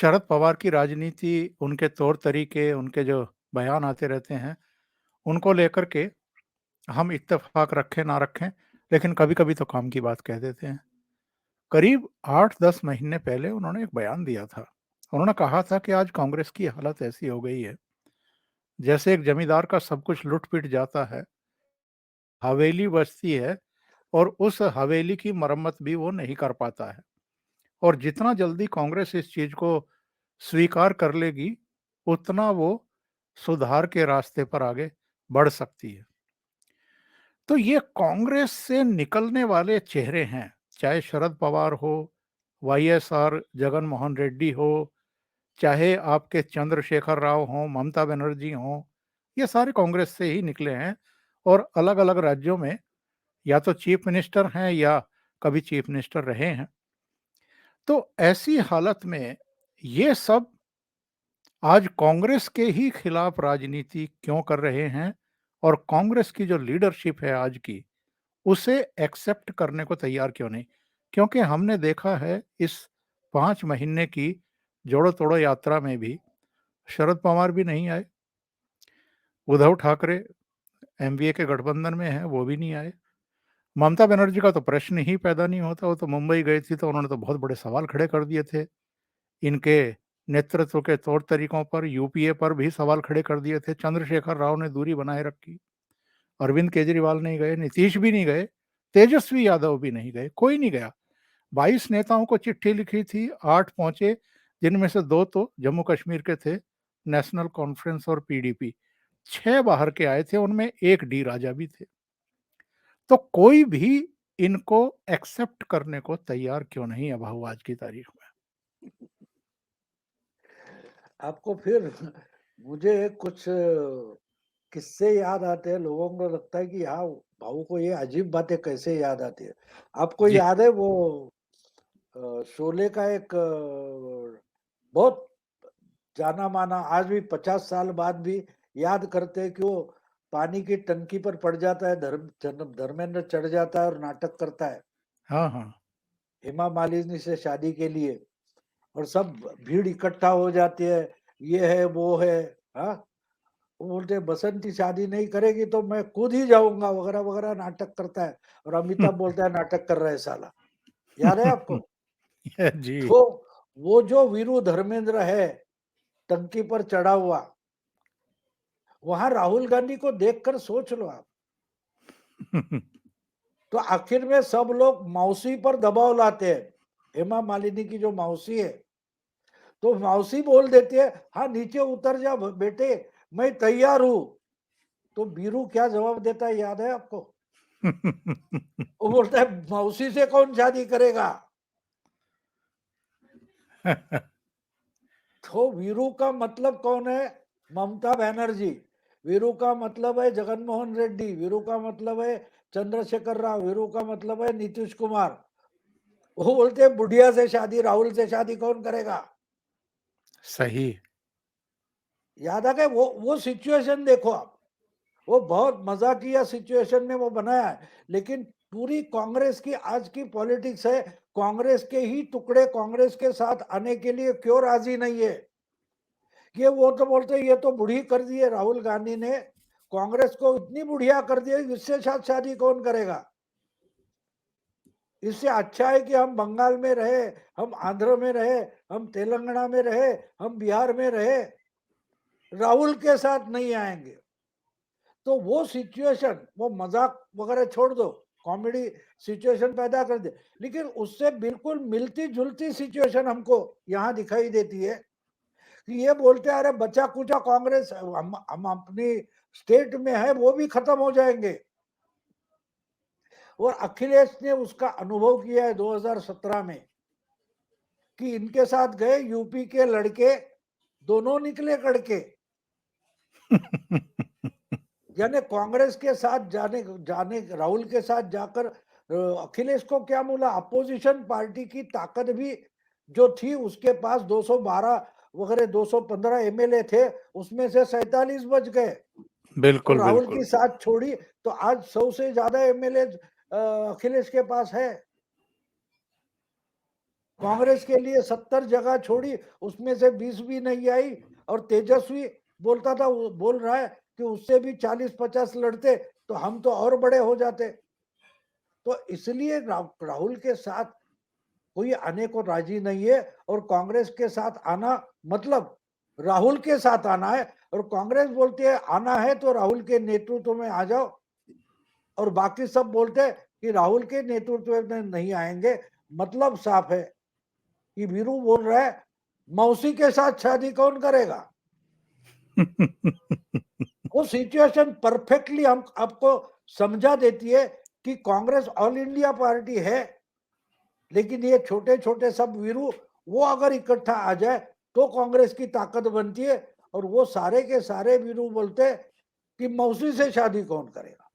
शरद पवार की राजनीति, उनके तौर तरीके, उनके जो बयान आते रहते हैं, उनको लेकर के हम इत्तेफ़ाक रखें ना रखें, लेकिन कभी-कभी तो काम की बात कह देते हैं। करीब 8-10 महीने पहले उन्होंने एक बयान दिया था। उन्होंने कहा था कि आज कांग्रेस की हालत ऐसी हो गई है, जैसे एक ज़मींदार का सब कुछ लुट-पिट जाता है, हवेली बचती है और उस हवेली की मरम्मत भी वो नहीं कर पाता है। और जितना जल्दी कांग्रेस इस चीज़ को स्वीकार कर लेगी, उतना वो सुधार के रास्ते पर आगे बढ़ सकती है। तो ये कांग्रेस से निकलने वाले चेहरे हैं, चाहे शरद पवार हो, वाईएसआर जगन मोहन रेड्डी हो, चाहे आपके चंद्रशेखर राव हों, ममता बनर्जी हों, ये सारे कांग्रेस से ही निकले हैं और अलग-अलग राज्यों में या तो चीफ मिनिस्टर हैं या कभी चीफ मिनिस्टर रहे हैं। तो ऐसी हालत में ये सब आज कांग्रेस के ही खिलाफ राजनीति क्यों कर रहे हैं और कांग्रेस की जो लीडरशिप है आज की, उसे एक्सेप्ट करने को तैयार क्यों नहीं? क्योंकि हमने देखा है इस 5 महीने की जोड़ो-तोड़ो यात्रा में भी शरद पवार भी नहीं आए, उद्धव ठाकरे एनडीए के गठबंधन में हैं, वो भी नहीं आए। ममता बनर्जी का तो प्रश्न ही पैदा नहीं होता, वो तो मुंबई गई थी तो उन्होंने तो बहुत बड़े सवाल खड़े कर दिए थे। इनके नेतृत्व के तौर तरीकों पर, यूपीए पर भी सवाल खड़े कर दिए थे। चंद्रशेखर राव ने दूरी बनाए रखी। अरविंद केजरीवाल नहीं गए, नीतीश भी नहीं गए, तेजस्वी यादव भी नहीं गए, कोई नहीं गया। 22 नेताओं को चिट्ठी लिखी थी, 8 पहुंचे, जिनमें से 2 तो जम्मू कश्मीर के थे, नेशनल कॉन्फ्रेंस और पीडीपी। 6 बाहर के आए थे, उनमें 1 डी राजा भी थे। तो कोई भी इनको एक्सेप्ट करने को तैयार क्यों नहीं है भाऊ आज की तारीख में? आपको फिर मुझे कुछ किस्से याद आते हैं। लोगों को लगता है कि हाँ, भाऊ को ये अजीब बातें कैसे याद आती है। आपको जी। याद है वो शोले का एक बहुत जाना माना, आज भी 50 साल बाद भी याद करते हैं कि वो पानी की टंकी पर पड़ जाता है, धर्मेंद्र चढ़ जाता है और नाटक करता है हाँ, हाँ। हेमा मालिनी से शादी के लिए, और सब भीड़ इकट्ठा हो जाती है, ये है वो है। हाँ, वो बोलते हैं बसंती शादी नहीं करेगी तो मैं खुद ही जाऊंगा वगैरह वगैरह, नाटक करता है। और अमिताभ बोलता है नाटक कर रहा है साला। याद है आपको? जी। तो वो जो वीरू धर्मेंद्र है टंकी पर चढ़ा हुआ, वहां राहुल गांधी को देखकर सोच लो आप। तो आखिर में सब लोग मौसी पर दबाव लाते हैं। हेमा मालिनी की जो मौसी है, तो मौसी बोल देती है हाँ नीचे उतर जा बेटे, मैं तैयार हूं। तो बीरू क्या जवाब देता है याद है आपको? वो बोलता है मौसी से कौन शादी करेगा। तो वीरू का मतलब कौन है? ममता बनर्जी। वीरू का मतलब है जगन मोहन रेड्डी। वीरू का मतलब है चंद्रशेखर राव। वीरू का मतलब है नीतीश कुमार। वो बोलते हैं बुढ़िया से शादी, राहुल से शादी कौन करेगा। सही। याद आ गए? वो सिचुएशन देखो आप। वो बहुत मजाकिया सिचुएशन में वो बनाया है, लेकिन पूरी कांग्रेस की आज की पॉलिटिक्स है, कांग्रेस के ही टुकड़े कांग्रेस के साथ आने के लिए क्यों राजी नहीं है। ये वो तो बोलते ये तो बुढ़ी कर दी है राहुल गांधी ने, कांग्रेस को इतनी बुढ़िया कर दिया, इससे साथ शादी कौन करेगा। इससे अच्छा है कि हम बंगाल में रहे, हम आंध्र में रहे, हम तेलंगाना में रहे, हम बिहार में रहे, राहुल के साथ नहीं आएंगे। तो वो सिचुएशन, वो मजाक वगैरह छोड़ दो, कॉमेडी सिचुएशन पैदा कर दे, लेकिन उससे बिल्कुल मिलती जुलती सिचुएशन हमको यहाँ दिखाई देती है कि ये बोलते हैं अरे बचा कुचा कांग्रेस, हम अपनी स्टेट में है वो भी खत्म हो जाएंगे। और अखिलेश ने उसका अनुभव किया है 2017 में, कि इनके साथ गए यूपी के लड़के, दोनों निकले कड़के। यानी कांग्रेस के साथ जाने जाने राहुल के साथ जाकर अखिलेश को क्या मिला? अपोजिशन पार्टी की ताकत भी जो थी उसके पास 212 वगैरह 215 एमएलए थे, उसमें से 47 बच गए। और बिल्कुल, राहुल बिल्कुल। की साथ छोड़ी तो आज 100 से ज्यादा एमएलए अखिलेश के पास है। कांग्रेस के लिए 70 जगह छोड़ी, उसमें से 20 भी नहीं आई, और तेजस्वी बोलता था, बोल रहा है कि उससे भी 40-50 लड़ते तो हम तो और बड़े हो जाते। तो इसलिए राहुल के साथ कोई आने को राजी नहीं है, और कांग्रेस के साथ आना मतलब राहुल के साथ आना है, और कांग्रेस बोलती है आना है तो राहुल के नेतृत्व में आ जाओ, और बाकी सब बोलते हैं कि राहुल के नेतृत्व में नहीं आएंगे। मतलब साफ है कि वीरू बोल रहा है मौसी के साथ शादी कौन करेगा। वो सिचुएशन परफेक्टली हम आपको समझा देती है कि कांग्रेस ऑल इंडिया पार्टी है, लेकिन ये छोटे छोटे सब वीरू वो अगर इकट्ठा आ जाए तो कांग्रेस की ताकत बनती है, और वो सारे के सारे वीरू बोलते हैं कि मौसी से शादी कौन करेगा।